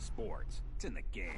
sports. It's in the game.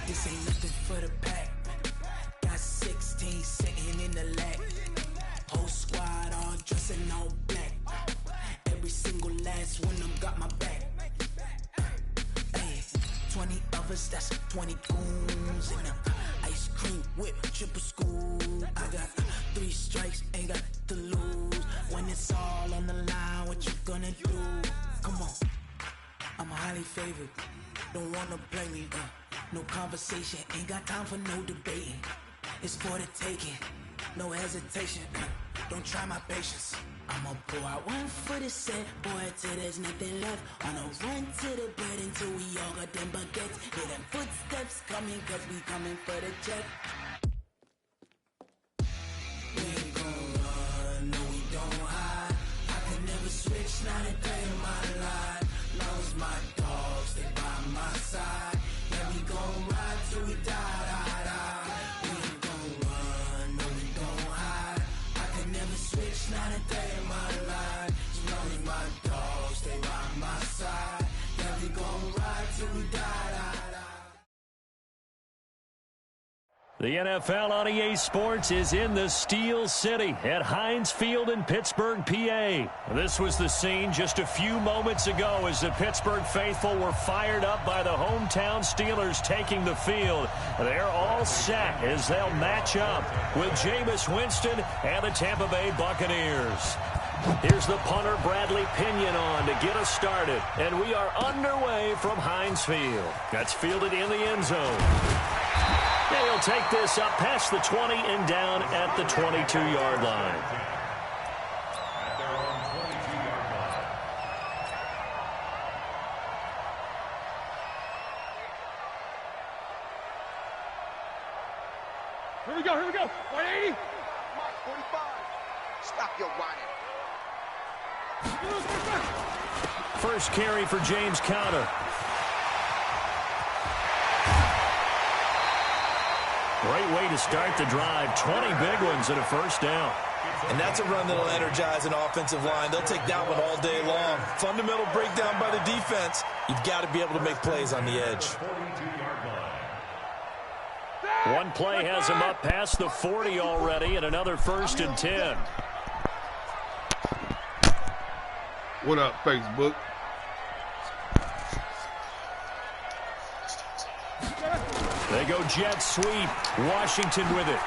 This ain't nothing for the pack. Got 16 sitting in the lag. Whole squad all dressing all black. Every single last one of them got my back. Hey, 20 of us, that's 20 goons in them. Ice cream whip, triple scoop. I got 3 strikes, ain't got to lose. When it's all on the line, what you gonna do? Come on, I'm highly favored. Don't wanna play me, no conversation, ain't got time for no debating. It's for the taking, no hesitation. Don't try my patience. I'ma pour out one for the set, boy, till there's nothing left. On a run to the bread until we all got them baguettes. Hear them footsteps coming, cause we coming for the check. We ain't gon' run, no we don't hide. I can never switch, not a day in my life. Long as my dogs stay by my side. Yeah, we gon' ride till we die, die, die. We ain't gon' run, no we don't hide. I can never switch, not a day in my life. As long as my dogs stay by my side. Yeah, we gon' ride till we die, die, die. The NFL on EA Sports is in the Steel City at Heinz Field in Pittsburgh, PA. This was the scene just a few moments ago as the Pittsburgh faithful were fired up by the hometown Steelers taking the field. They're all set as they'll match up with Jameis Winston and the Tampa Bay Buccaneers. Here's the punter, Bradley Pinion, on to get us started. And we are underway from Heinz Field. That's fielded in the end zone. He'll take this up past the 20 and down at the 22-yard line. Here we go, 180. Mark 45. Stop your whining. First carry for James Conner. Great way to start the drive. 20 big ones and a first down. And that's a run that'll energize an offensive line. They'll take that one all day long. Fundamental breakdown by the defense. You've got to be able to make plays on the edge. One play has him up past the 40 already, and another 1st and 10. What up, Facebook? They go jet sweep. Washington with it.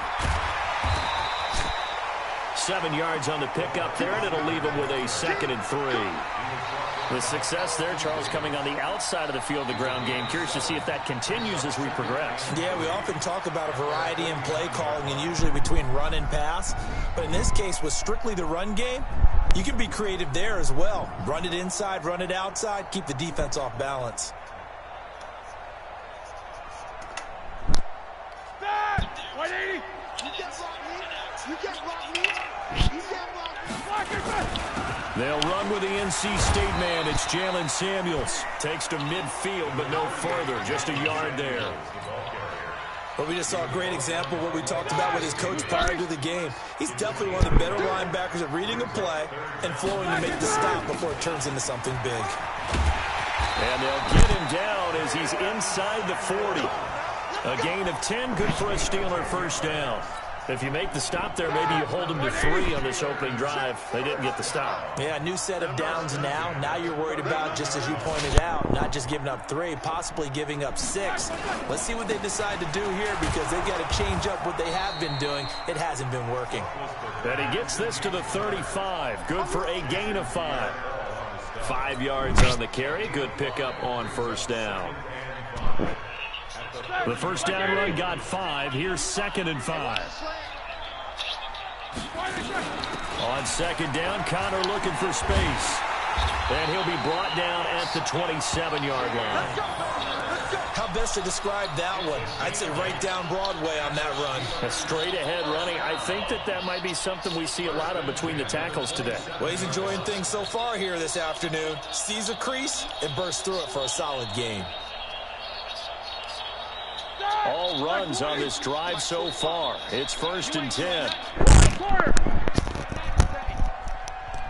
7 yards on the pickup there, and it'll leave him with a 2nd and 3. The success there, Charles, coming on the outside of the field, the ground game. Curious to see if that continues as we progress. Yeah, we often talk about a variety in play calling and usually between run and pass. But in this case, with strictly the run game, you can be creative there as well. Run it inside, run it outside, keep the defense off balance. They'll run with the NC State man. It's Jalen Samuels. Takes to midfield, but no further. Just a yard there. But we just saw a great example of what we talked about with his coach prior to the game. He's definitely one of the better linebackers at reading a play and flowing to make the stop before it turns into something big. And they'll get him down as he's inside the 40. A gain of 10, good for a Steeler first down. If you make the stop there, maybe you hold them to 3 on this opening drive. They didn't get the stop. Yeah, new set of downs now. Now you're worried about, just as you pointed out, not just giving up 3, possibly giving up 6. Let's see what they decide to do here because they've got to change up what they have been doing. It hasn't been working. And he gets this to the 35. Good for a gain of 5. 5 yards on the carry. Good pickup on first down. The first down run got 5. Here's 2nd and 5. On second down, Connor looking for space. And he'll be brought down at the 27-yard line. How best to describe that one? I'd say right down Broadway on that run. A straight-ahead running. I think that might be something we see a lot of between the tackles today. Well, he's enjoying things so far here this afternoon. Sees a crease and bursts through it for a solid gain. All runs on this drive so far. It's 1st and 10.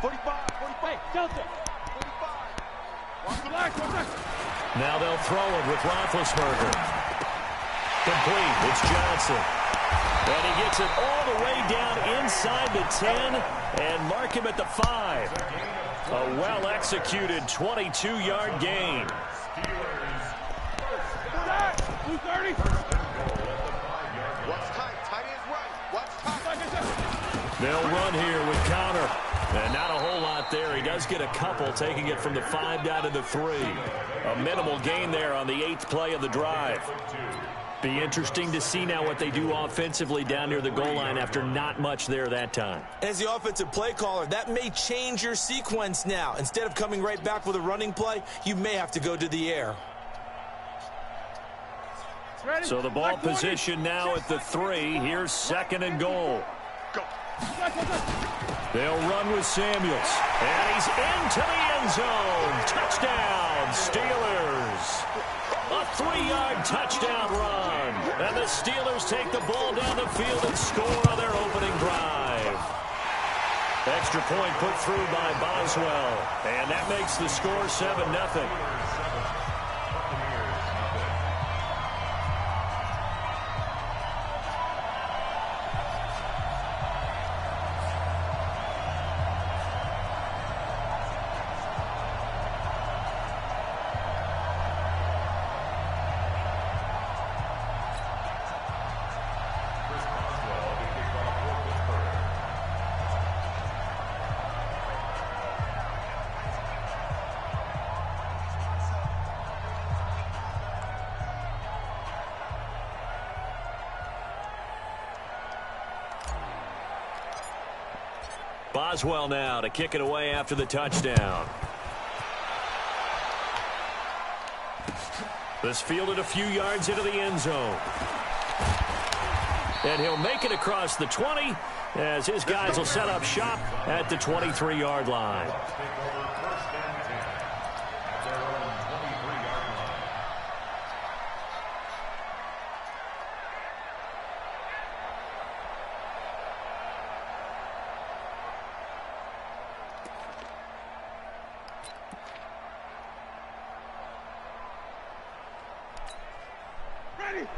45, 45, Delta, 45. Now they'll throw it with Roethlisberger. Complete. It's Johnson. And he gets it all the way down inside the 10 and mark him at the 5. A well-executed 22-yard gain. 230. What's tight? Tight is right. What's tight? They'll run here with Connor. And not a whole lot there. He does get a couple, taking it from the 5 down to the 3. A minimal gain there on the 8th play of the drive. Be interesting to see now what they do offensively down near the goal line after not much there that time. As the offensive play caller, that may change your sequence now. Instead of coming right back with a running play, you may have to go to the air. So the ball position now at the 3. Here's 2nd and goal. They'll run with Samuels. And he's into the end zone. Touchdown, Steelers. A 3-yard touchdown run. And the Steelers take the ball down the field and score on their opening drive. Extra point put through by Boswell. And that makes the score 7-0. Boswell now to kick it away after the touchdown. This fielded a few yards into the end zone. And he'll make it across the 20 as his guys will set up shop at the 23-yard line.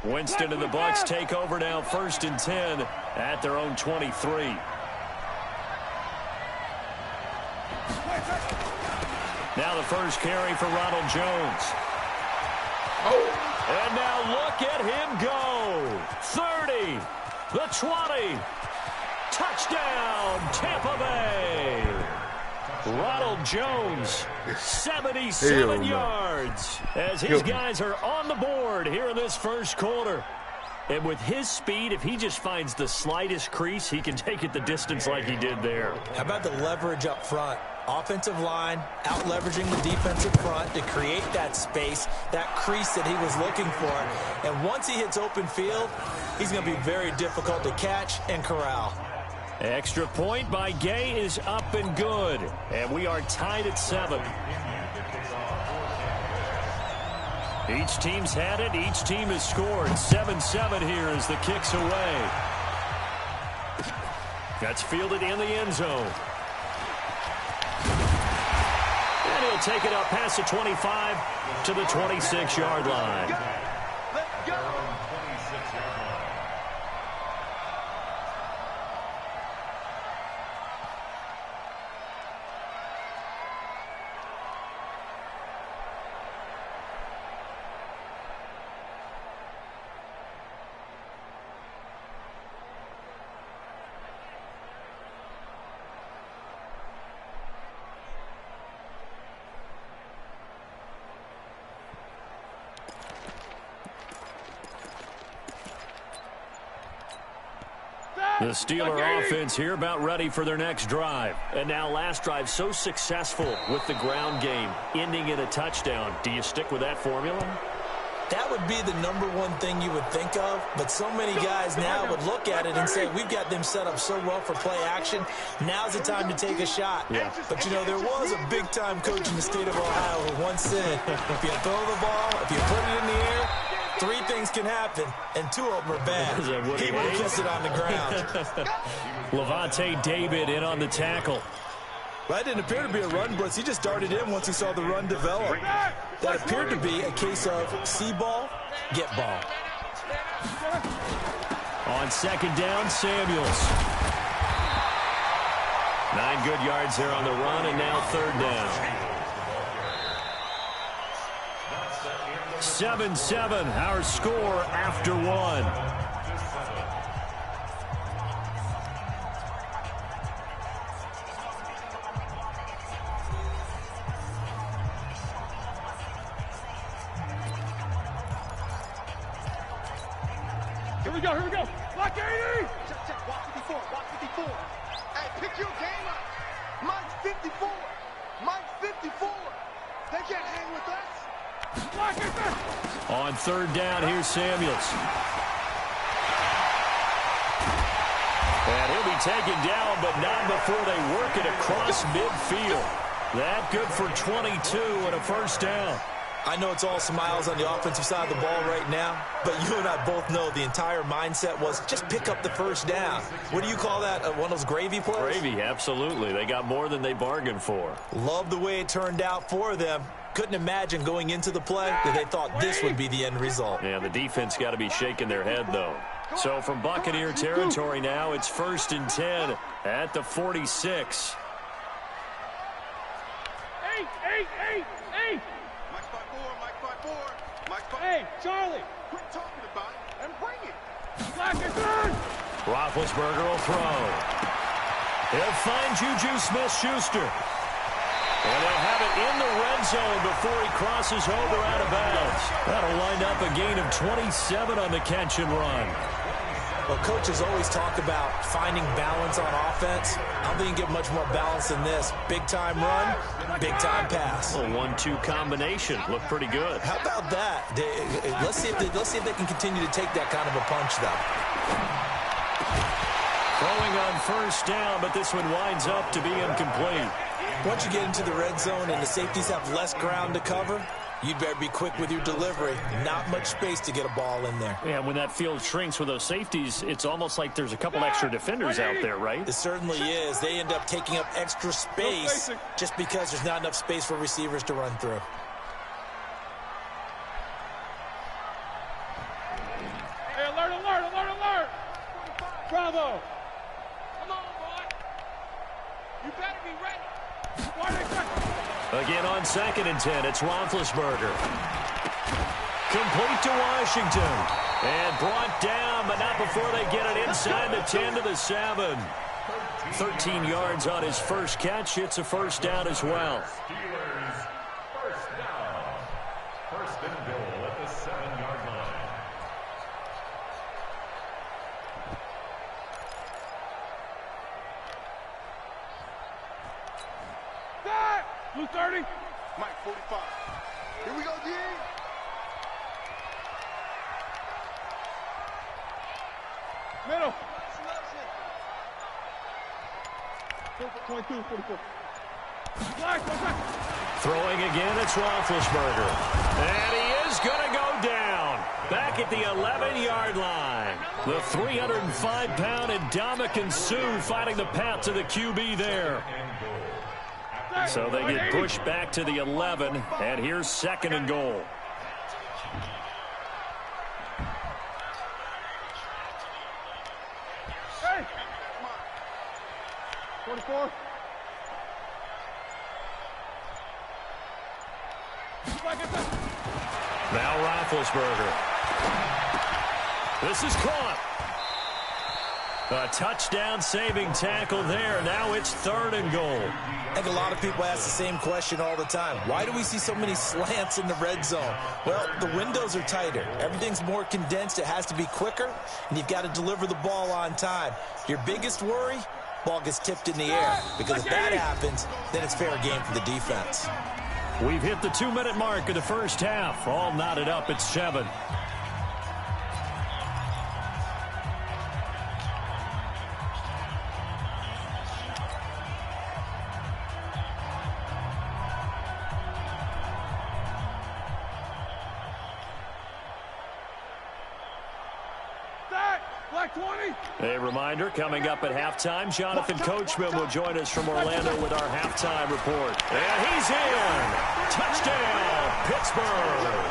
Winston and the Bucs take over now, 1st and 10 at their own 23. Now the first carry for Ronald Jones. And now look at him go. 30, the 20. Touchdown, Tampa Bay. Ronald Jones, 77 yards, as his guys are on the board here in this first quarter. And with his speed, if he just finds the slightest crease, he can take it the distance like he did there. How about the leverage up front? Offensive line out-leveraging the defensive front to create that space, that crease that he was looking for. And once he hits open field, he's going to be very difficult to catch and corral. Extra point by Gay is up and good. And we are tied at 7. Each team's had it. Each team has scored. 7-7 here as the kick's away. That's fielded in the end zone. And he'll take it up past the 25 to the 26-yard line. Let's go. The Steeler offense here about ready for their next drive. And now last drive so successful with the ground game, ending in a touchdown. Do you stick with that formula? That would be the #1 thing you would think of, but so many guys now would look at it and say, we've got them set up so well for play action. Now's the time to take a shot. Yeah. But, you know, there was a big-time coach in the state of Ohio who once said, if you throw the ball, if you put it in the air, 3 things can happen, and 2 of them are bad. He would have kissed it on the ground. Levante David in on the tackle. That didn't appear to be a run blitz. He just darted in once he saw the run develop. That appeared to be a case of see ball, get ball. On second down, Samuels. 9 good yards there on the run, and now third down. 7-7, our score after 1. Here we go. Block 80! Check. Walk 54. Hey, pick your game up. Mike's 54. Mike's 54. They can't hang with us. Block it! On third down, here's Samuels. And he'll be taken down, but not before they work it across midfield. That good for 22 and a first down. I know it's all smiles on the offensive side of the ball right now, but you and I both know the entire mindset was just pick up the first down. What do you call that? One of those gravy plays? Gravy, absolutely. They got more than they bargained for. Love the way it turned out for them. Couldn't imagine going into the play that they thought this would be the end result. Yeah, the defense got to be shaking their head, though. So from Buccaneer territory now, it's 1st and 10 at the 46. Eight! Hey, Charlie! Quit talking about it and bring it. Block it, son! Roethlisberger will throw. He'll find Juju Smith-Schuster. And they'll have it in the red zone before he crosses over out of bounds. That'll wind up a gain of 27 on the catch and run. Well, coaches always talk about finding balance on offense. I don't think you can get much more balance than this. Big-time run, big-time pass. A 1-2 combination. Looked pretty good. How about that? Let's see if they can continue to take that kind of a punch, though. Throwing on first down, but this one winds up to be incomplete. Once you get into the red zone and the safeties have less ground to cover, you'd better be quick with your delivery. Not much space to get a ball in there. Yeah, when that field shrinks with those safeties, it's almost like there's a couple extra defenders out there, right? It certainly is. They end up taking up extra space just because there's not enough space for receivers to run through. Hey, alert! Bravo! Come on, boy! You better be ready! Again on 2nd and 10, it's Roethlisberger. Complete to Washington. And brought down, but not before they get it inside the 10 to the 7. 13 yards on his first catch. It's a first down as well. Steelers first down. First and goal at the 7-yard line. That! Blue 30. Mike 45. Here we go, D. Middle. 22, 44. Black, Throwing again, it's Roethlisberger. And he is going to go down. Back at the 11-yard line. The 305-pound Ndamukong Suh finding the path to the QB there. So they get pushed back to the 11, and here's second and goal. Hey! 44. Now Roethlisberger. This is caught. A touchdown-saving tackle there. Now it's third and goal. I think a lot of people ask the same question all the time. Why do we see so many slants in the red zone? Well, the windows are tighter. Everything's more condensed. It has to be quicker, and you've got to deliver the ball on time. Your biggest worry, ball gets tipped in the air. Because if that happens, then it's fair game for the defense. We've hit the 2-minute mark of the first half. All knotted up at 7. Black 20. A reminder, coming up at halftime, Jonathan Coachman will join us from Orlando with our halftime report. And he's in. Touchdown, Pittsburgh.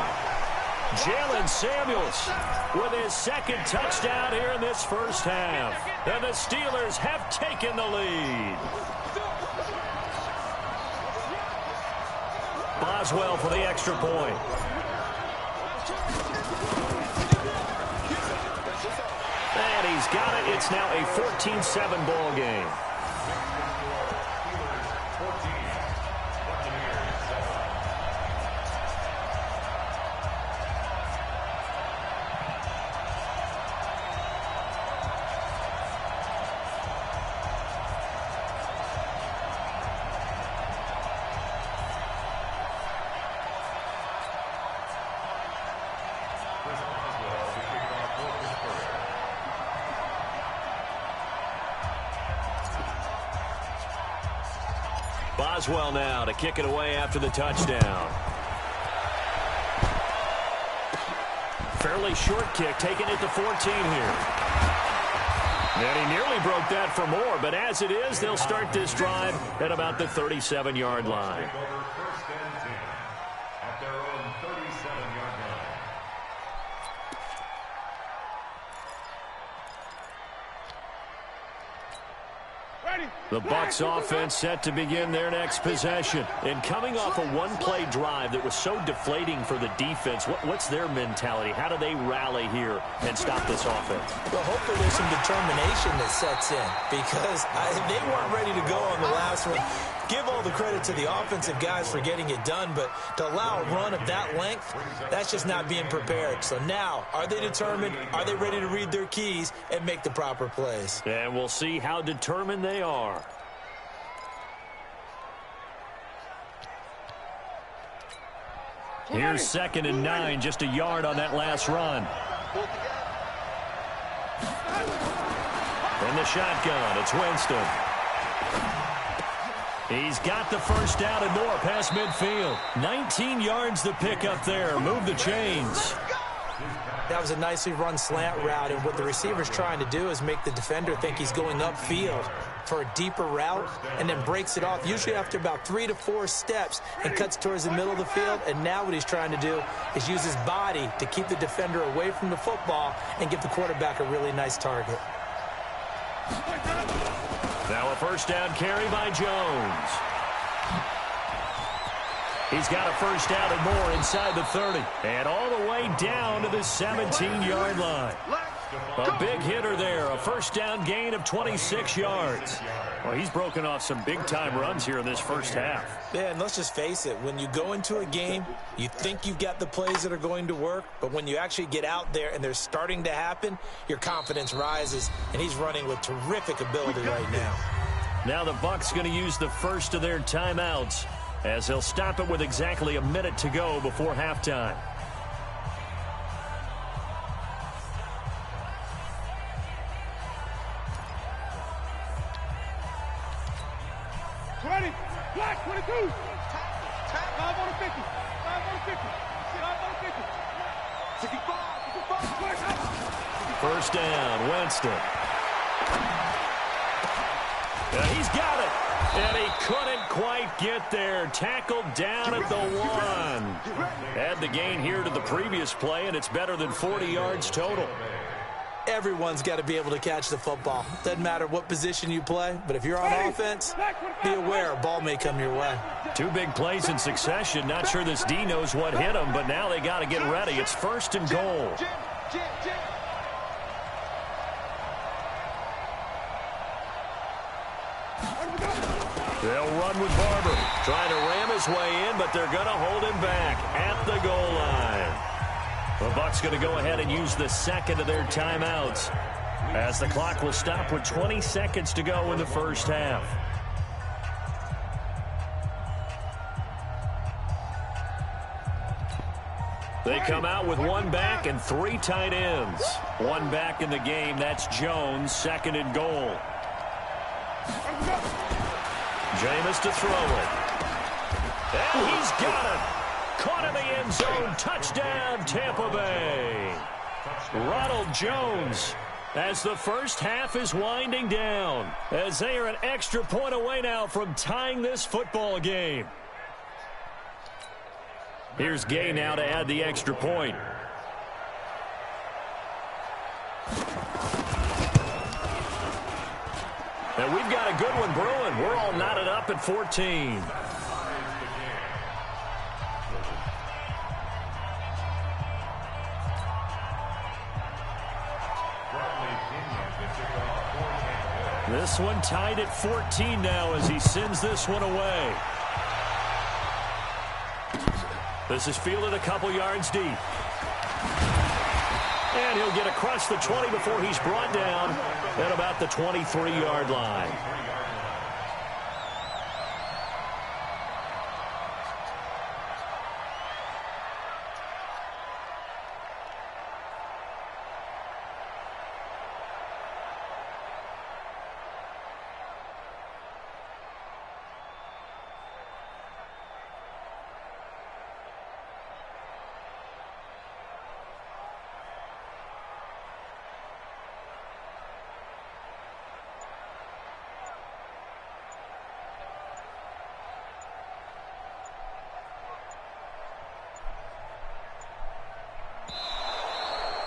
Jalen Samuels with his second touchdown here in this first half. And the Steelers have taken the lead. Boswell for the extra point. And he's got it. It's now a 14-7 ball game. Boswell now to kick it away after the touchdown. Fairly short kick, taking it to 14 here. And he nearly broke that for more, but as it is, they'll start this drive at about the 37-yard line. First and 10 at their own 37-yard line. The Bucs offense set to begin their next possession. And coming off a one-play drive that was so deflating for the defense, what's their mentality? How do they rally here and stop this offense? Well, hopefully there's some determination that sets in because they weren't ready to go on the last one. Give all the credit to the offensive guys for getting it done, but to allow a run of that length, that's just not being prepared. So now, are they determined? Are they ready to read their keys and make the proper plays? And we'll see how determined they are. Here's second and 9, just a yard on that last run. From the shotgun, it's Winston. He's got the first down and more past midfield. 19 yards to pick up there. Move the chains. That was a nicely run slant route, and what the receiver's trying to do is make the defender think he's going upfield for a deeper route and then breaks it off, usually after about 3 to 4 steps, and cuts towards the middle of the field. And now what he's trying to do is use his body to keep the defender away from the football and give the quarterback a really nice target. Now a first down carry by Jones. He's got a first down and more inside the 30. And all the way down to the 17-yard line. A big hitter there, a first down gain of 26 yards. Well, he's broken off some big-time runs here in this first half. Yeah, and let's just face it, when you go into a game, you think you've got the plays that are going to work, but when you actually get out there and they're starting to happen, your confidence rises, and he's running with terrific ability right now. Now the Bucs going to use the first of their timeouts as they'll stop it with exactly a minute to go before halftime. Black 22. 5 on the 50. 5 on the 50. 5 on the 50. 65. 65. First down, Winston. He's got it. And he couldn't quite get there. Tackled down at the 1. Add the gain here to the previous play, and it's better than 40 yards total. Everyone's got to be able to catch the football. Doesn't matter what position you play, but if you're on offense, be aware a ball may come your way. 2 big plays in succession. Not sure this D knows what hit him, but now they got to get ready. It's first and goal. They'll run with Barber. Trying to ram his way in, but they're going to hold him back at the goal line. The Bucs going to go ahead and use the second of their timeouts as the clock will stop with 20 seconds to go in the first half. They come out with 1 back and 3 tight ends. 1 back in the game. That's Jones, second and goal. Jameis to throw it. And he's got it. Caught in the end zone. Touchdown, Tampa Bay. Ronald Jones as the first half is winding down, as they are an extra point away now from tying this football game. Here's Gay now to add the extra point. And we've got a good one brewing. We're all knotted up at 14. This one tied at 14 now as he sends this one away. This is fielded a couple yards deep. And he'll get across the 20 before he's brought down at about the 23-yard line.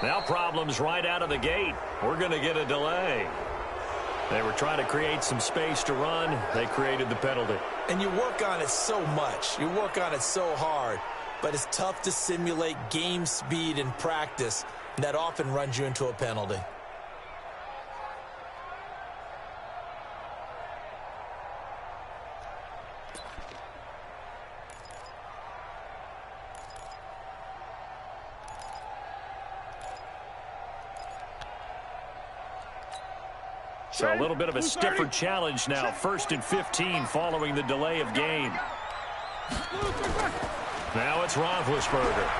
Now problems right out of the gate. We're going to get a delay. They were trying to create some space to run. They created the penalty. And you work on it so much. You work on it so hard. But it's tough to simulate game speed in practice. And that often runs you into a penalty. So a little bit of a stiffer challenge now. 1st and 15 following the delay of game. Now it's Roethlisberger.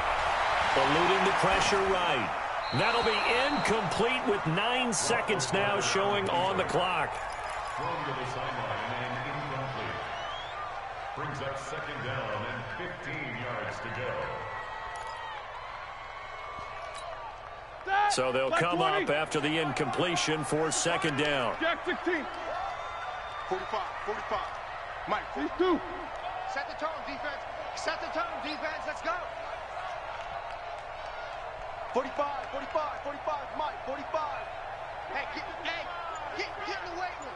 Eluding the pressure right. That'll be incomplete with 9 seconds now showing on the clock. Thrown to the sideline and incomplete. Brings up 2nd down and 15 yards to go. So they'll come up after the incompletion for 2nd down. Jack 16. 45, 45. Mike, 42. set the tone, defense. Set the tone, defense. Let's go. 45, 45, 45. Mike, 45. Hey, get in the weight room.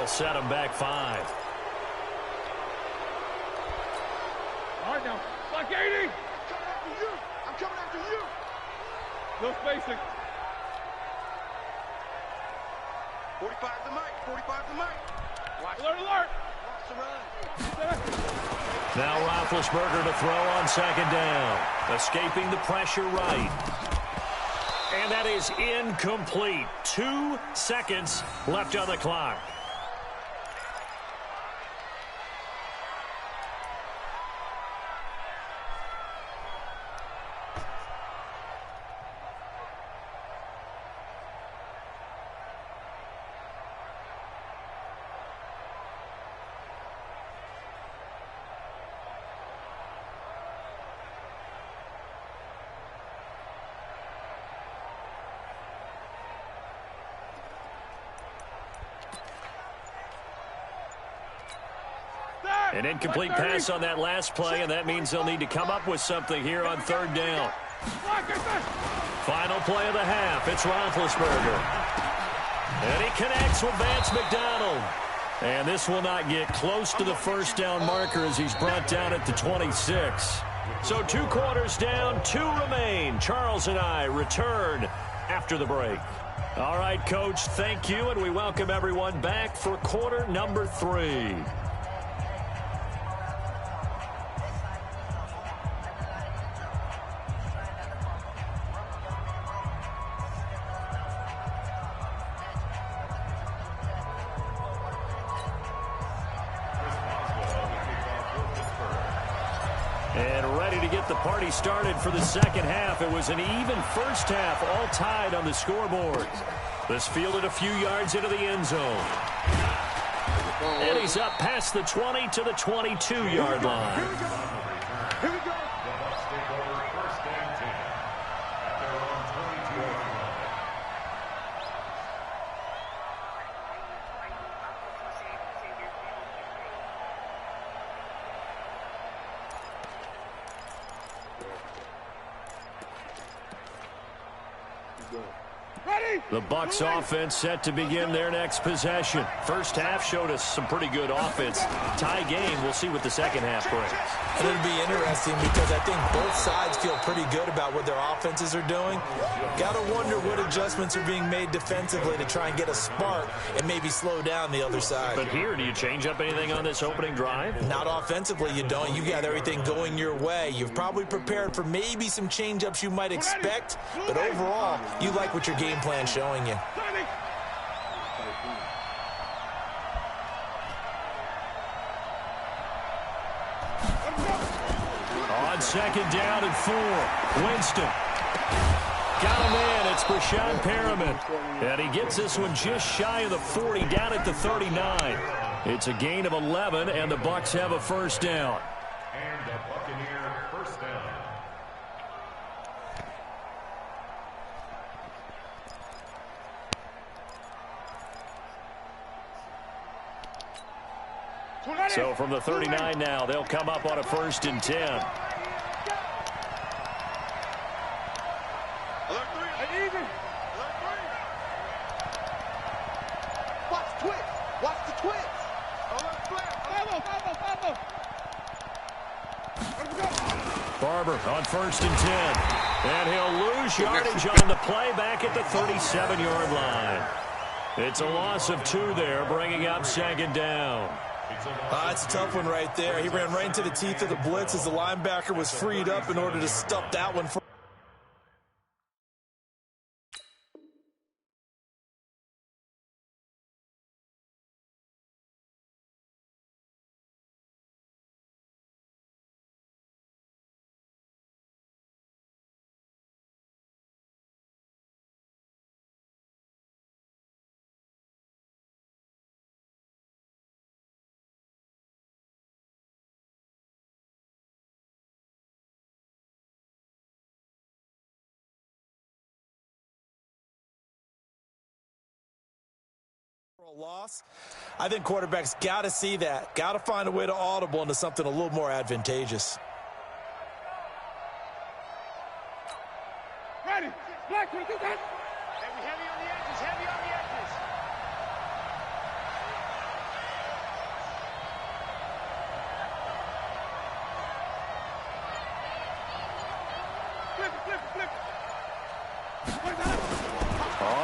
set him back 5. All right, now. Like 80. I'm coming after you. No spacing. 45 the mic. 45 the mic. Watch Alert, alert. Watch the run. Now Roethlisberger to throw on 2nd down. Escaping the pressure right. And that is incomplete. 2 seconds left on the clock. An incomplete pass on that last play, and that means they'll need to come up with something here on 3rd down. Final play of the half. It's Roethlisberger. And he connects with Vance McDonald. And this will not get close to the 1st down marker as he's brought down at the 26. So 2 quarters down, 2 remain. Charles and I return after the break. All right, Coach, thank you, and we welcome everyone back for quarter number 3. And ready to get the party started for the 2nd half. It was an even first half, all tied on the scoreboard. This fielded a few yards into the end zone. And he's up past the 20 to the 22-yard line. Here we go. The Bucs take over 1st and 10 at their own 22-yard line. The Bucs offense set to begin their next possession. First half showed us some pretty good offense. Tie game, we'll see what the 2nd half brings. And it'll be interesting because I think both sides feel pretty good about what their offenses are doing. Got to wonder what adjustments are being made defensively to try and get a spark and maybe slow down the other side. But here, do you change up anything on this opening drive? Not offensively, you don't. You got everything going your way. You've probably prepared for maybe some change-ups you might expect, but overall, you like what your game plan's showing you. On 2nd down and 4, Winston. Got him in. It's Brashad Perriman. And he gets this one just shy of the 40, down at the 39. It's a gain of 11, and the Bucs have a 1st down. And a Buccaneer 1st down. So from the 39 now, they'll come up on a 1st and 10. Alert 3. Even. Alert 3. Watch twitch. Watch the twitch. Alert flare. Barber on 1st and 10. And he'll lose yardage on the play back at the 37-yard line. It's a loss of 2 there, bringing up 2nd down. It's a tough one right there. He ran right into the teeth of the blitz as the linebacker was freed up in order to stuff that one for. A loss. I think quarterbacks got to see that. Got to find a way to audible into something a little more advantageous. Ready. Black, do that. Heavy on the edges. Heavy on the edges.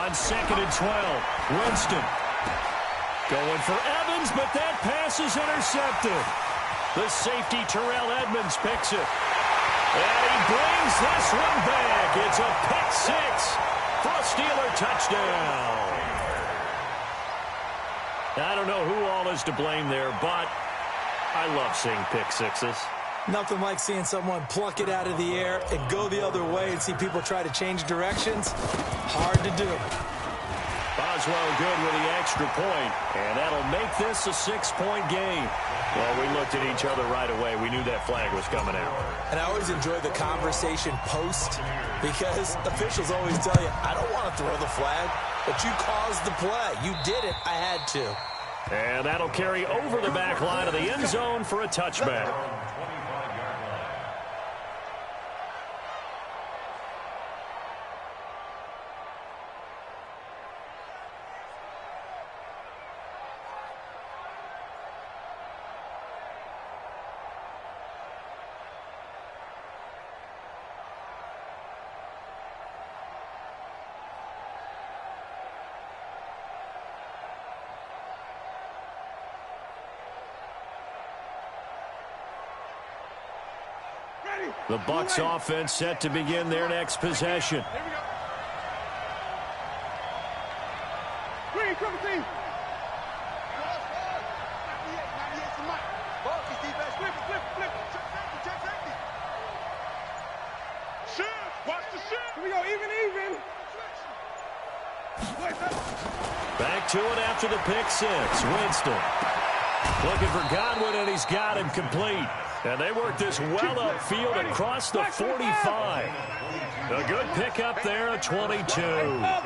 On 2nd and 12, Winston. Going for Evans, but that pass is intercepted. The safety, Terrell Edmonds, picks it. And he brings this one back. It's a pick six for a Steeler touchdown. I don't know who all is to blame there, but I love seeing pick sixes. Nothing like seeing someone pluck it out of the air and go the other way and see people try to change directions. Hard to do. Boswell good with the extra point, and that'll make this a 6-point game. Well, we looked at each other right away. We knew that flag was coming out. And I always enjoy the conversation post because officials always tell you, I don't want to throw the flag, but you caused the play. You did it. I had to. And that'll carry over the back line of the end zone for a touchback. The Bucs offense set to begin their next possession. Here we go. Green, triple team. 98 to Mike. Bucs defense. Flip. Check safety. Shift. Watch the shift. Here we go. Even. Back to it after the pick six. Winston looking for Godwin, and he's got him complete. And they work this well upfield across the 45. A good pickup there at 22. Kill. Turn it up.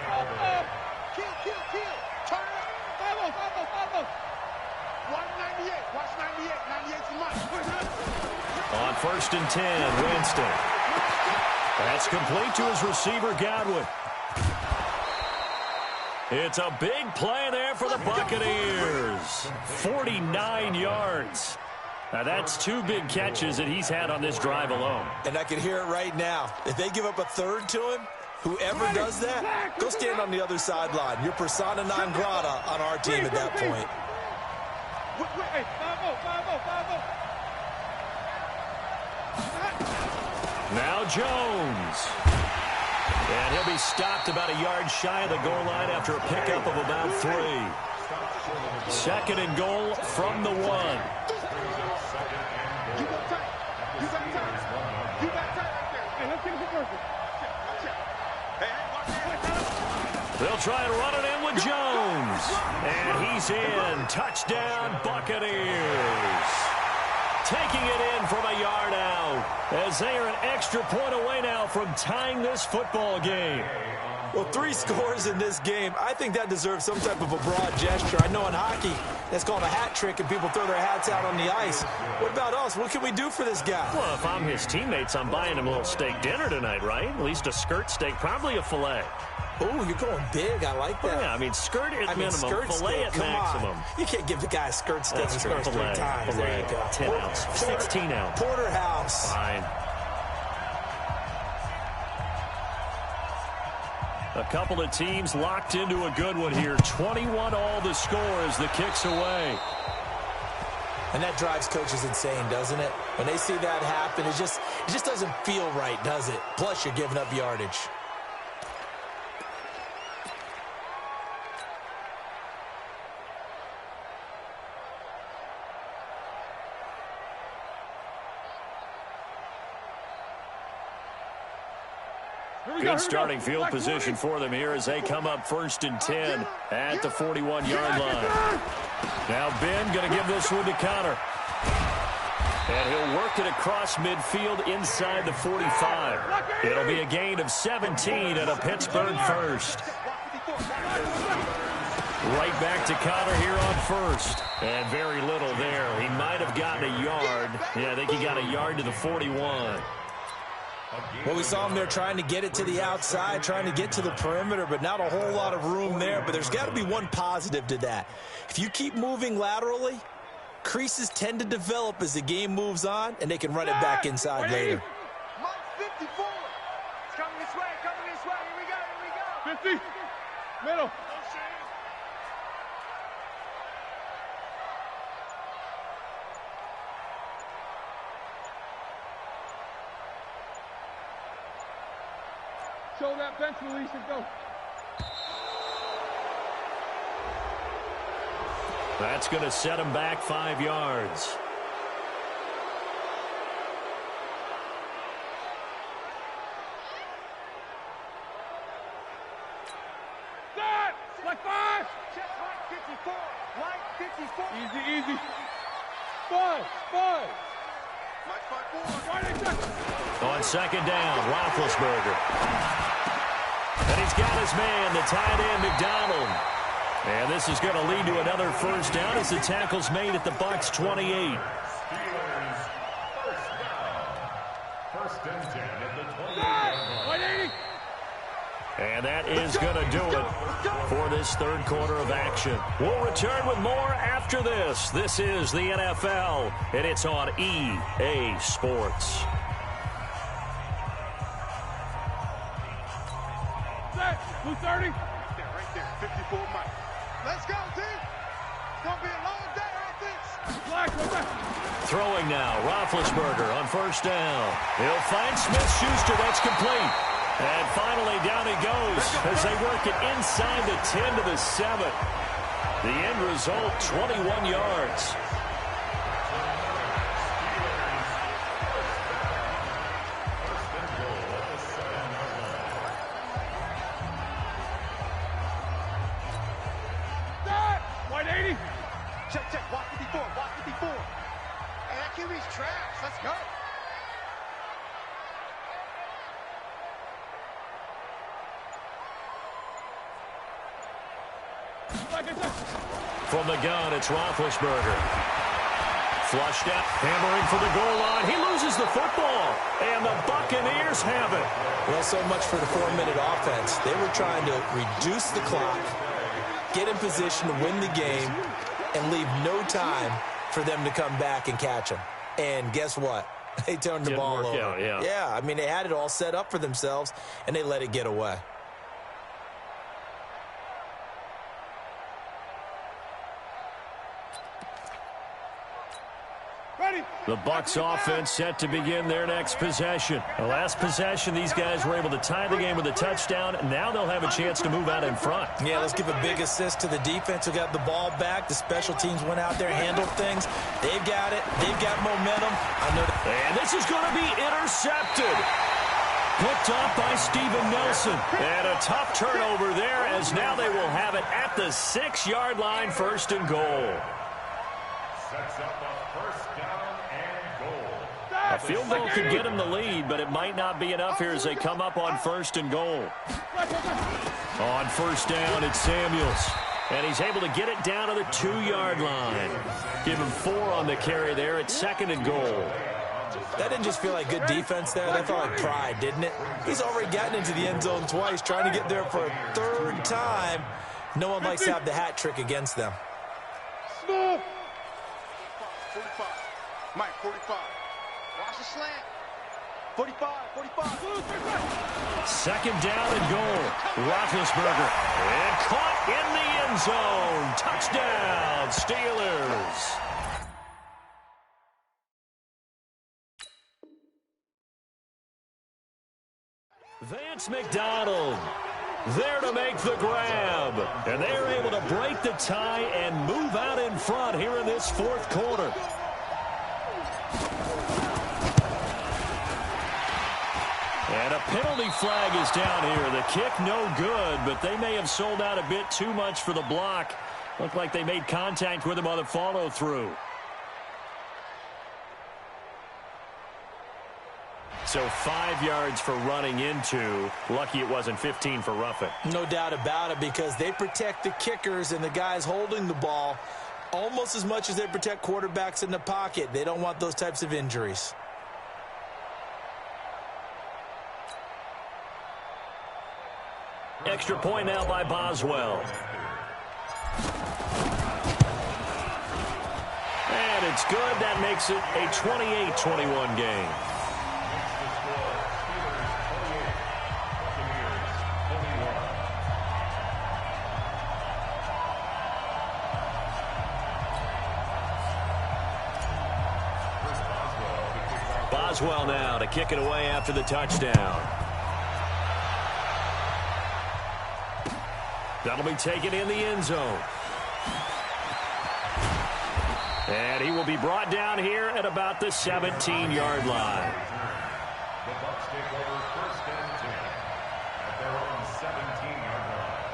Follow. Watch 98. Watch 98. 98 to Mike. On 1st and 10, Winston. That's complete to his receiver, Godwin. It's a big play there for the Buccaneers. 49 yards. Now, that's 2 big catches that he's had on this drive alone. And I can hear it right now. If they give up a third to him, whoever does that, go stand on the other sideline. You're persona non grata on our team at that point. Hey, 5-0. Now Jones. And he'll be stopped about a yard shy of the goal line after a pickup of about 3. 2nd and goal from the 1. They'll try and run it in with Jones. And he's in. Touchdown, Buccaneers. Taking it in from a yard out, as they are an extra point away now from tying this football game. Well, 3 scores in this game. I think that deserves some type of a broad gesture. I know in hockey, that's called a hat trick, and people throw their hats out on the ice. What about us? What can we do for this guy? Well, if I'm his teammates, I'm buying him a little steak dinner tonight, right? At least a skirt steak, probably a filet. Oh, you're going big. I like that. Yeah, I mean, skirt at minimum, filet at maximum. You can't give the guy a skirt steak. That's true. Filet. There you go. 10 ounce, 16 ounce. Porterhouse. Fine. A couple of teams locked into a good one here. 21 all the score as the kick's away. And that drives coaches insane, doesn't it? When they see that happen, it just doesn't feel right, does it? Plus, you're giving up yardage. Good starting field position for them here as they come up 1st and 10 at the 41-yard line. Now Ben going to give this one to Connor. And he'll work it across midfield inside the 45. It'll be a gain of 17 and a Pittsburgh first. Right back to Connor here on 1st. And very little there. He might have gotten a yard. Yeah, I think he got a yard to the 41. Well, we saw him there trying to get it to the outside, trying to get to the perimeter, but not a whole lot of room there. But there's got to be one positive to that. If you keep moving laterally, creases tend to develop as the game moves on, and they can run it back inside later. Mike 54. It's coming this way. Here we go. 50. Middle. Show that bench release and go. That's going to set him back 5 yards. Set! Like 5! Check line 54. Line 54. Easy, easy. 5. Mike 5-4. Right exactly. On second down, Roethlisberger. And he's got his man, the tight end, McDonald. And this is going to lead to another first down as the tackle's made at the Bucs 28. Steelers first down. First and 10 at the 28-yard line. 180. And that is going to do it for this third quarter of action. We'll return with more after this. This is the NFL, and it's on EA Sports. Set. Blue 30. Right there. 54 Mike. Let's go, team. It's going to be a long day like this. Black, go back. Throwing now, Roethlisberger on first down. He'll find Smith-Schuster. That's complete. And finally, down he goes as they work it inside the 10 to the 7. The end result, 21 yards. Set. 180. Check. Watch 54. Watch 54. Hey, that QB's trash. Let's go. From the gun, it's Roethlisberger. Flushed out, hammering for the goal line. He loses the football, and the Buccaneers have it. Well, so much for the 4-minute offense. They were trying to reduce the clock, get in position to win the game, and leave no time for them to come back and catch them. And guess what? They turned the ball over. Out, yeah. Yeah, I mean, they had it all set up for themselves, and they let it get away. The Bucs offense set to begin their next possession. The last possession, these guys were able to tie the game with a touchdown. Now they'll have a chance to move out in front. Yeah, let's give a big assist to the defense who got the ball back. The special teams went out there, handled things. They've got it. They've got momentum. And this is going to be intercepted. Picked off by Steven Nelson. And a tough turnover there as now they will have it at the 6-yard line, first and goal. Sets up a first down and goal. A field goal could get them the lead, but it might not be enough here as they come up on first and goal. On first down, it's Samuels. And he's able to get it down to the 2-yard line. Give him 4 on the carry there at second and goal. That didn't just feel like good defense there. That felt like pride, didn't it? He's already gotten into the end zone twice, trying to get there for a 3rd time. No one likes to have the hat trick against them. 45. Mike, 45. Watch the slant. 45. Second down and goal. Roethlisberger. And caught in the end zone. Touchdown, Steelers. Vance McDonald there to make the grab. And they're able to break the tie and move out in front here in this 4th quarter. And a penalty flag is down here. The kick no good, but they may have sold out a bit too much for the block. Looked like they made contact with him on the follow-through. So 5 yards for running into. Lucky it wasn't 15 for roughing. No doubt about it, because they protect the kickers and the guys holding the ball almost as much as they protect quarterbacks in the pocket. They don't want those types of injuries. Extra point now by Boswell. And it's good. That makes it a 28-21 game. Boswell now to kick it away after the touchdown. That'll be taken in the end zone. And he will be brought down here at about the 17-yard line. The Bucs take over first and 10 at their own 17-yard line.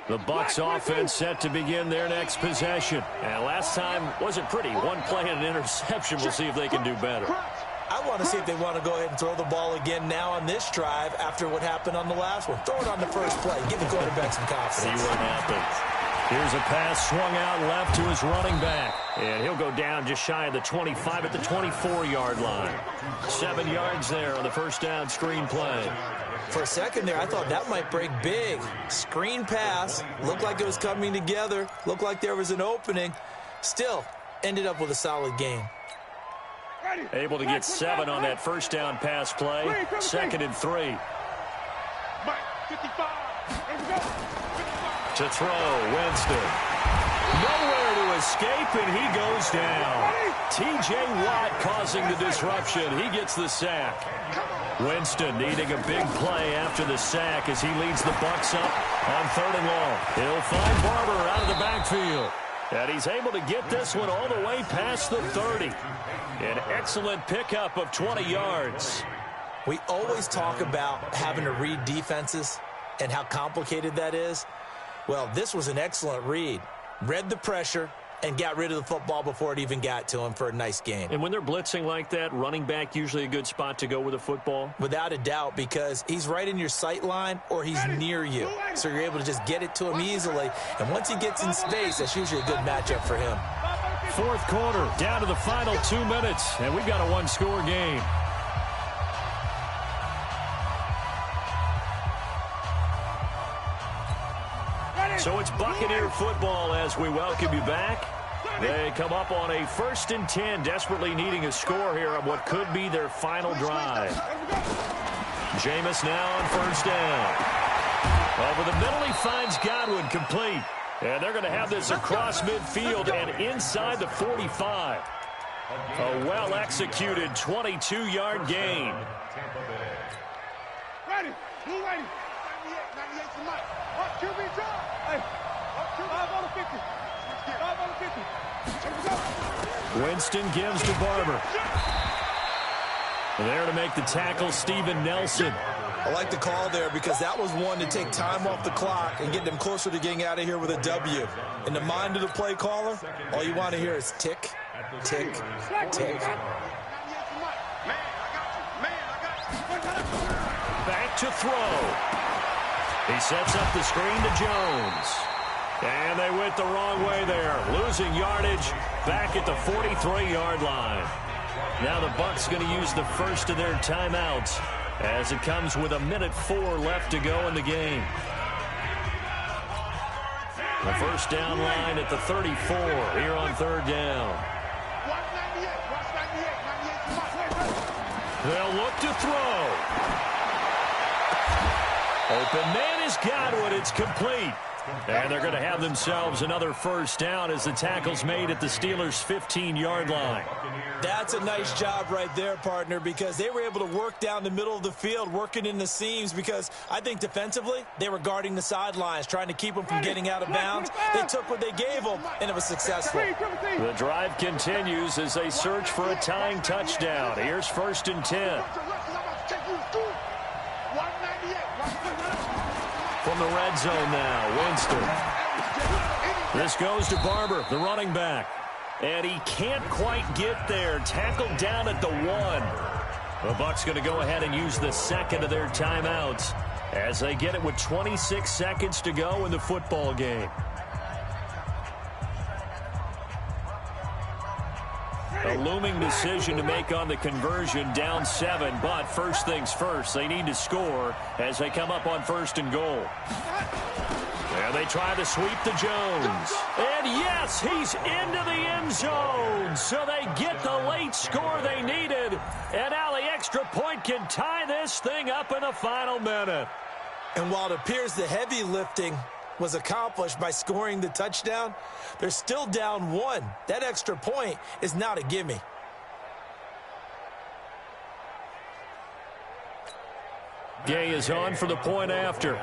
The Bucs offense set to begin their next possession. And last time wasn't pretty. One play and an interception. We'll see if they can do better. I want to see if they want to go ahead and throw the ball again now on this drive after what happened on the last one. Throw it on the first play. Give the quarterback some confidence. See what happens. Here's a pass swung out left to his running back. And he'll go down just shy of the 25 at the 24-yard line. 7 yards there on the first down screen play. For a second there, I thought that might break big. Screen pass. Looked like it was coming together. Looked like there was an opening. Still, ended up with a solid game. Able to get 7 on that first down pass play. 2nd and 3. To throw, Winston. Nowhere to escape, and he goes down. T.J. Watt causing the disruption. He gets the sack. Winston needing a big play after the sack as he leads the Bucs up on 3rd and long. He'll find Barber out of the backfield. And he's able to get this one all the way past the 30. An excellent pickup of 20 yards. We always talk about having to read defenses and how complicated that is. Well, this was an excellent read. Read the pressure and got rid of the football before it even got to him for a nice game. And when they're blitzing like that, running back usually a good spot to go with the football? Without a doubt, because he's right in your sight line or he's near you. So you're able to just get it to him easily. And once he gets in space, that's usually a good matchup for him. 4th quarter, down to the final 2 minutes, and we've got a one-score game. So it's Buccaneer football as we welcome you back. They come up on a 1st and 10, desperately needing a score here on what could be their final drive. Jameis now on 1st down. Over the middle, he finds Godwin complete. And they're going to have this across midfield and inside the 45. A well-executed 22-yard gain. Ready. Blue ready. 98 to Mike. Up, QB drop. Hey. Up, 5 on the 50. 5 on the 50. Winston gives to Barber. There to make the tackle, Steven Nelson. I like the call there because that was one to take time off the clock and get them closer to getting out of here with a W. In the mind of the play caller, all you want to hear is tick, tick, tick. Back to throw. He sets up the screen to Jones. And they went the wrong way there, losing yardage back at the 43-yard line. Now the Bucs going to use the first of their timeouts as it comes with 1:04 left to go in the game. The first down line at the 34 here on 3rd down. They'll look to throw. Open man is Godwin. It's complete. And they're going to have themselves another first down as the tackle's made at the Steelers' 15-yard line. That's a nice job right there, partner, because they were able to work down the middle of the field, working in the seams, because I think defensively they were guarding the sidelines, trying to keep them from getting out of bounds. They took what they gave them, and it was successful. The drive continues as they search for a tying touchdown. Here's 1st and 10. From the red zone now, Winston. This goes to Barber, the running back. And he can't quite get there. Tackled down at the 1. The Bucs going to go ahead and use the second of their timeouts as they get it with 26 seconds to go in the football game. A looming decision to make on the conversion, down 7, but first things first, they need to score as they come up on 1st and goal. And they try to sweep to Jones. And yes, he's into the end zone. So they get the late score they needed tie this thing up in the final minute. And while it appears the heavy lifting was accomplished by scoring the touchdown, they're still down 1. That extra point is not a gimme. Gay is on for the point after.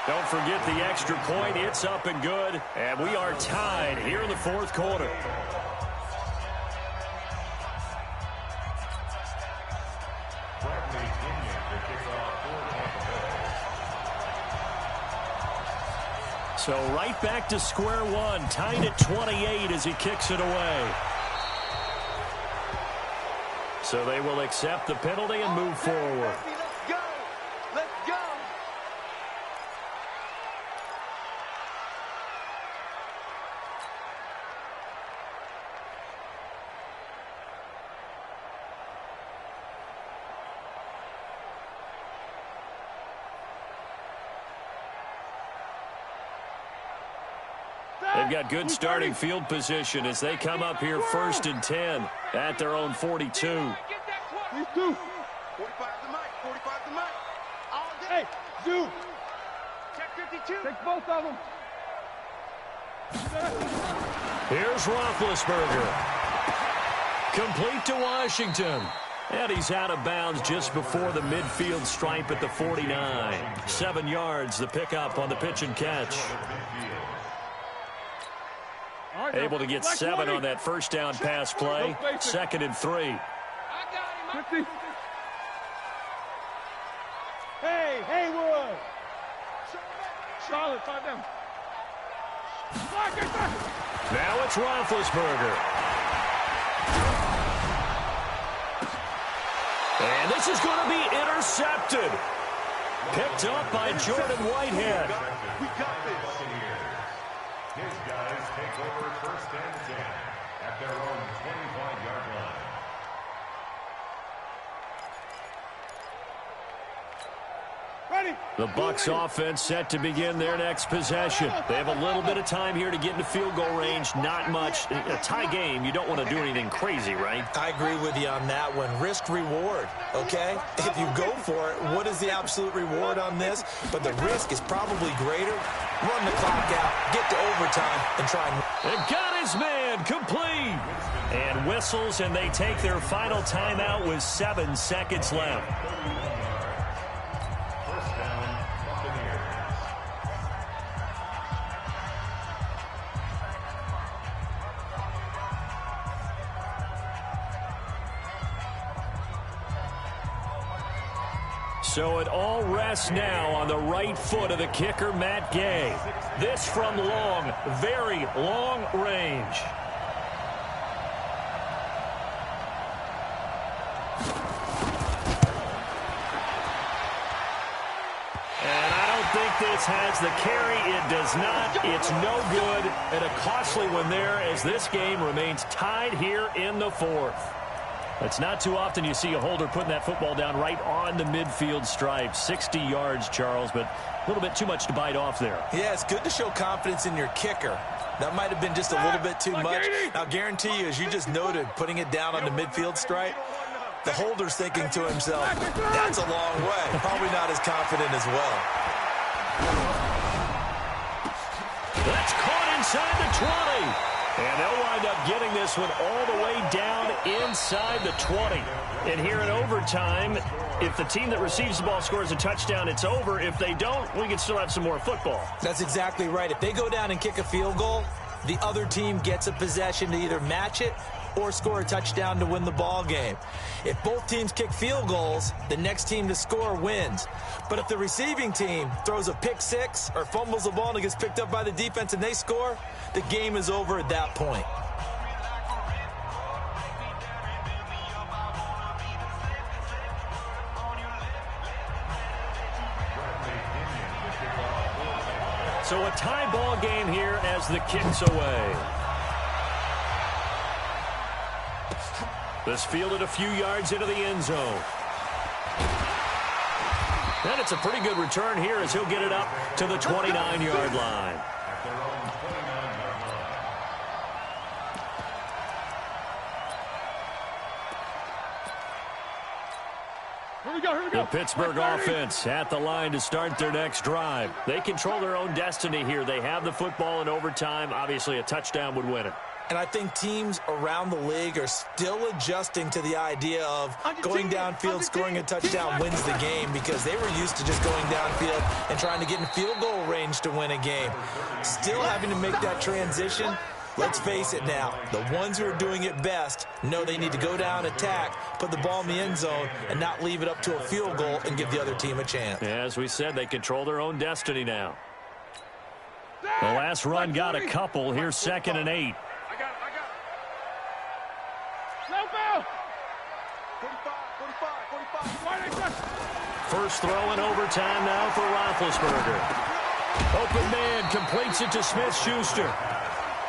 Don't forget the extra point. It's up and good. And we are tied here in the fourth quarter. So right back to square one. Tied at 28 as he kicks it away. So they will accept the penalty and move forward. Let's go. Let's go. They've got good starting field position as they come up here 1st and 10 at their own 42. These two. 45 the mic. 45 the mic. All day. Hey, Zoo. Check 52. Take both of them. Here's Roethlisberger. Complete to Washington. And he's out of bounds just before the midfield stripe at the 49. 7 yards, the pickup on the pitch and catch. Able to get 7 on that first down pass play. 2nd and 3. I got him. 50. Hey, Haywood. Solid, 5 down. Now it's Roethlisberger. And this is going to be intercepted. Picked up by Jordan Whitehead. We got this. His guys take over 1st and 10 at their own 25-yard line. Ready. The Bucs offense set to begin their next possession. They have a little bit of time here to get into field goal range. Not much. A tie game, you don't want to do anything crazy, right? I agree with you on that one. Risk reward, okay? If you go for it, what is the absolute reward on this? But the risk is probably greater. Run the clock out, get to overtime, and try and... They've got his man complete. And whistles, and they take their final timeout with 7 seconds left. First down, Buccaneers. So it all rests now on the right foot of the kicker, Matt Gay. This from long, very long range. And I don't think this has the carry. It does not. It's no good. And a costly one there as this game remains tied here in the fourth. It's not too often you see a holder putting that football down right on the midfield stripe. 60 yards, Charles, but a little bit too much to bite off there. Yeah, it's good to show confidence in your kicker. That might have been just a little bit too much. I'll guarantee you, as you just noted, putting it down on the midfield stripe, the holder's thinking to himself, that's a long way. Probably not as confident as well. That's caught inside the 20. And they'll wind up getting this one all the way down inside the 20. And here in overtime, if the team that receives the ball scores a touchdown, it's over. If they don't, we can still have some more football. That's exactly right. If they go down and kick a field goal, the other team gets a possession to either match it or score a touchdown to win the ball game. If both teams kick field goals, the next team to score wins. But if the receiving team throws a pick six or fumbles the ball and it gets picked up by the defense and they score, the game is over at that point. So a tie ball game here as the kick's away. This fielded a few yards into the end zone. And it's a pretty good return here as he'll get it up to the 29-yard line. Here we go. The Pittsburgh offense at the line to start their next drive. They control their own destiny here. They have the football in overtime. Obviously, a touchdown would win it. And I think teams around the league are still adjusting to the idea of going downfield, scoring a touchdown wins the game, because they were used to just going downfield and trying to get in field goal range to win a game. Still having to make that transition. Let's face it now, the ones who are doing it best know they need to go down, attack, put the ball in the end zone, and not leave it up to a field goal and give the other team a chance. As we said, they control their own destiny now. The last run got a couple. Here's 2nd and 8. I got it. No foul. 45. First throw in overtime now for Roethlisberger. Open man completes it to Smith-Schuster.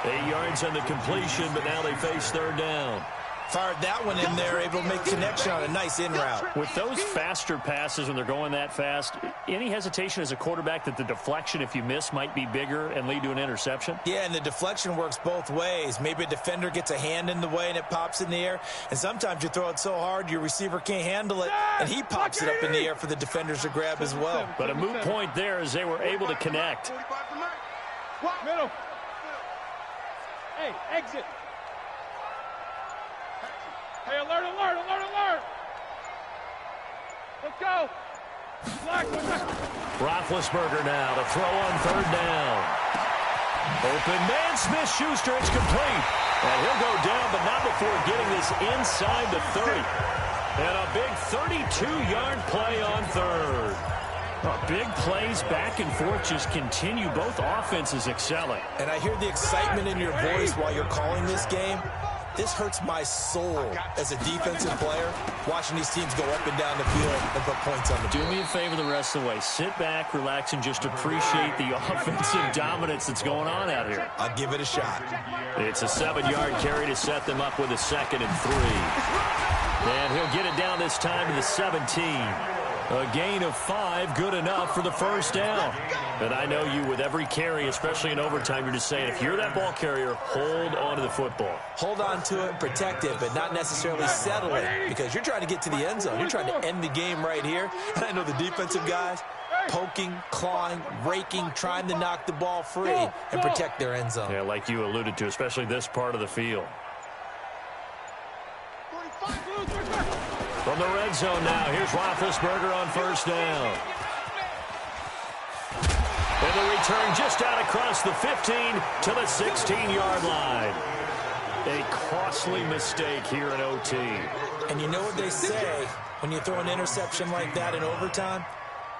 8 yards on the completion, but now they face 3rd down. Fired that one in there, able to make connection on a nice in route. With those faster passes when they're going that fast, any hesitation as a quarterback that the deflection, if you miss, might be bigger and lead to an interception? Yeah, and the deflection works both ways. Maybe a defender gets a hand in the way and it pops in the air, and sometimes you throw it so hard your receiver can't handle it, and he pops it up in the air for the defenders to grab as well. But a moot point there as they were able to connect. Middle. Hey, exit. Hey, alert. Let's go. Roethlisberger now to throw on 3rd down. Open man, Smith-Schuster, it's complete. And he'll go down, but not before getting this inside the 30. And a big 32-yard play on 3rd. Big plays back and forth just continue. Both offenses excelling. And I hear the excitement in your voice while you're calling this game. This hurts my soul as a defensive player, watching these teams go up and down the field and put points on the board. Do me a favor the rest of the way. Sit back, relax, and just appreciate the offensive dominance that's going on out here. I'll give it a shot. It's a 7-yard carry to set them up with a 2nd and 3. And he'll get it down this time to the 17. A gain of 5, good enough for the first down. And I know you, with every carry, especially in overtime, you're just saying, if you're that ball carrier, hold on to the football. Hold on to it, protect it, but not necessarily settle it, because you're trying to get to the end zone. You're trying to end the game right here. And I know the defensive guys poking, clawing, raking, trying to knock the ball free and protect their end zone. Yeah, like you alluded to, especially this part of the field. From the red zone now, here's Roethlisberger on 1st down. And the return just out across the 15 to the 16-yard line. A costly mistake here in OT. And you know what they say, when you throw an interception like that in overtime,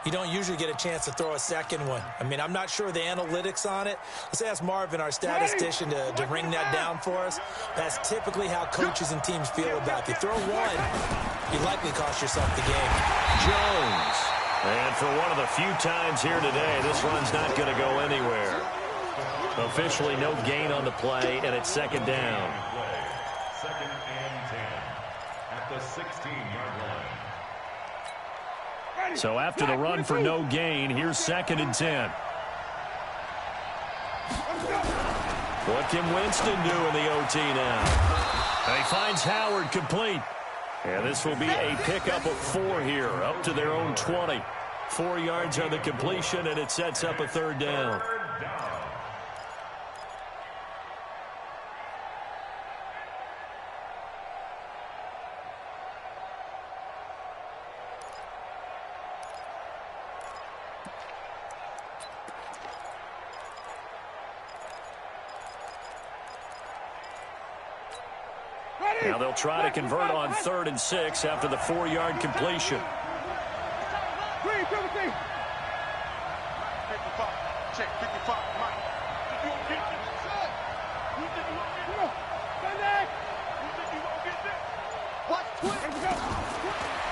you don't usually get a chance to throw a second one. I mean, I'm not sure the analytics on it. Let's ask Marvin, our statistician, to ring that down for us. That's typically how coaches and teams feel about it. If you throw one, you likely cost yourself the game. Jones. And for one of the few times here today, this run's not going to go anywhere. Officially no gain on the play, and it's 2nd down. 2nd and 10 at the 16-yard line. So after the run for no gain, here's 2nd and 10. What can Winston do in the OT now? And he finds Howard complete. And this will be a pickup of 4 here, up to their own 20. 4 yards on the completion, and it sets up a 3rd down. Now they'll try to convert on 3rd and 6 after the 4-yard completion.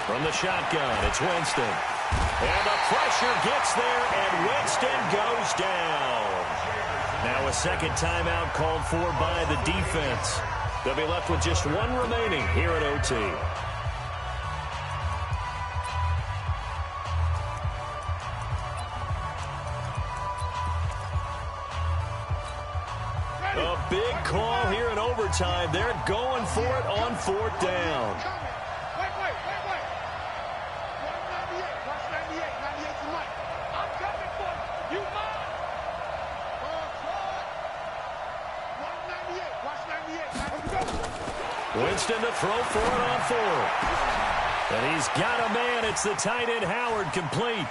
From the shotgun, it's Winston. And the pressure gets there, and Winston goes down. Now a second timeout called for by the defense. They'll be left with just one remaining here at OT. A big call here in overtime. They're going for it on 4th down. Wait. 198. Watch 98. 98 to Mike. I'm coming for you. You mine. Watch 98. 98. Winston to throw for it on 4th. And he's got a man. It's the tight end Howard, complete.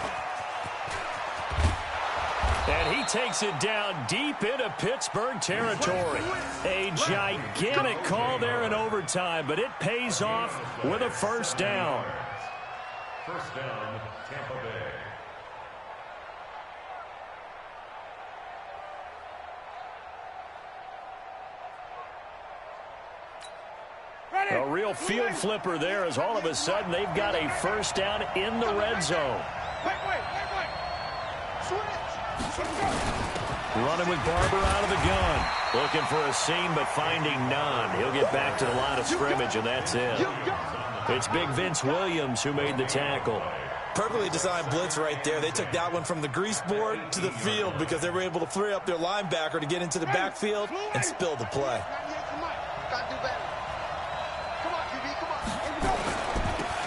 And he takes it down deep into Pittsburgh territory. A gigantic call there in overtime, but it pays off with a first down. First down, Tampa Bay. A real field flipper there as all of a sudden they've got a first down in the red zone. Wait. Switch. Running with Barber out of the gun. Looking for a seam, but finding none. He'll get back to the line of scrimmage, and that's it. It's big Vince Williams who made the tackle. Perfectly designed blitz right there. They took that one from the grease board to the field because they were able to free up their linebacker to get into the backfield and spill the play.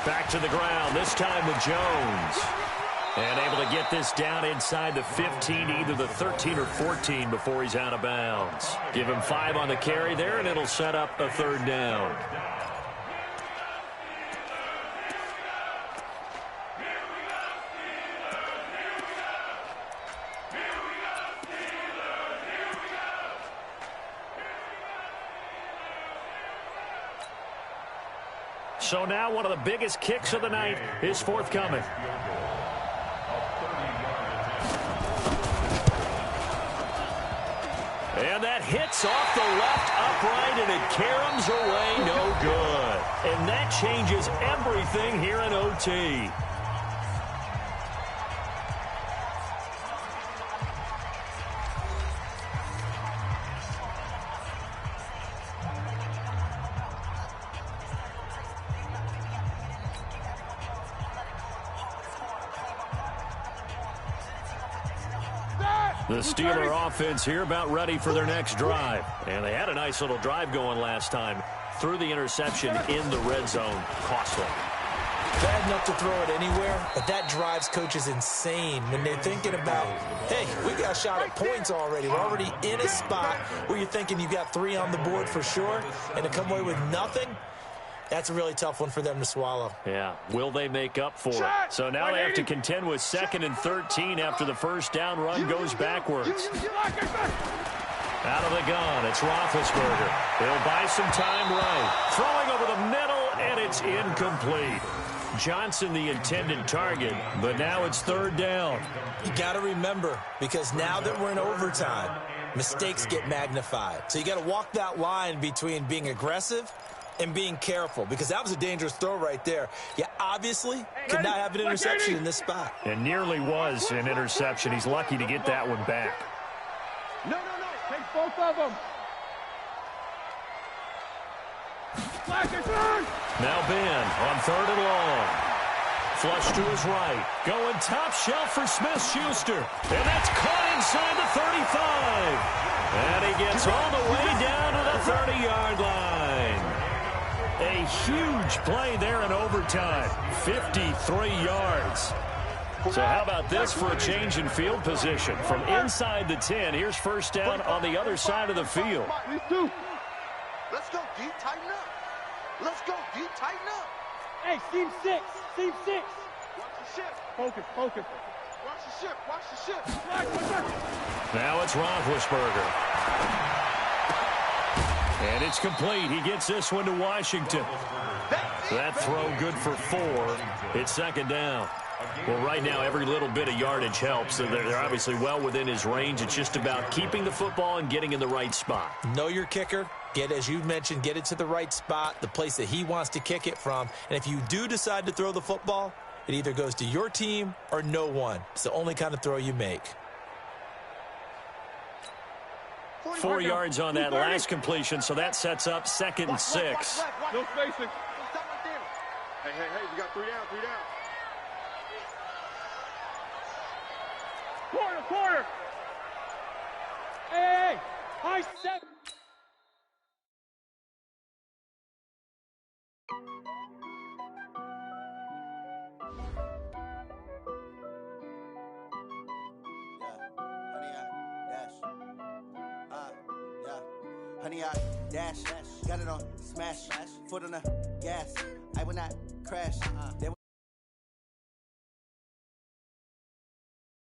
Back to the ground, this time with Jones. And able to get this down inside the 15, either the 13 or 14 before he's out of bounds. Give him 5 on the carry there, and it'll set up a third down. So now one of the biggest kicks of the night is forthcoming. And that hits off the left upright, and it caroms away no good. And that changes everything here in OT. The Steeler offense here about ready for their next drive. And they had a nice little drive going last time. Threw the interception in the red zone. Costly. Bad enough to throw it anywhere, but that drives coaches insane when they're thinking about, hey, we got a shot at points already. We're already in a spot where you're thinking you got 3 on the board for sure, and to come away with nothing, that's a really tough one for them to swallow. Yeah. Will they make up for it? So now they have to contend with 2nd and 13 after the first down run goes backwards. Out of the gun, it's Roethlisberger. He'll buy some time right. Throwing over the middle, and it's incomplete. Johnson the intended target, but now it's 3rd down. You got to remember, because now that we're in overtime, mistakes get magnified. So you got to walk that line between being aggressive and being careful, because that was a dangerous throw right there. You obviously could not have an interception in this spot. And nearly was an interception. He's lucky to get that one back. No. Take both of them. Now Ben on 3rd and long. Flush to his right. Going top shelf for Smith-Schuster. And that's caught inside the 35. And he gets all the way down to the 30-yard line. A huge play there in overtime. 53 yards. So how about this for a change in field position? From inside the 10, here's first down on the other side of the field. Let's go, D. Tighten up. Let's go, D. Tighten up. Hey, seam 6. Watch the ship. Focus. Watch the ship. Now it's Roethlisberger. And it's complete. He gets this one to Washington. That throw good for 4. It's 2nd down. Well, right now, every little bit of yardage helps. So they're obviously well within his range. It's just about keeping the football and getting in the right spot. Know your kicker. Get, as you mentioned, get it to the right spot, the place that he wants to kick it from. And if you do decide to throw the football, it either goes to your team or no one. It's the only kind of throw you make. 4 yards on that last completion, so that sets up 2nd and 6. No spacing. Stop right there. Hey, we got 3 down, 3 down. Corner. Hey, high step. Honey, I dash, got it on smash, foot on the gas. I will not crash.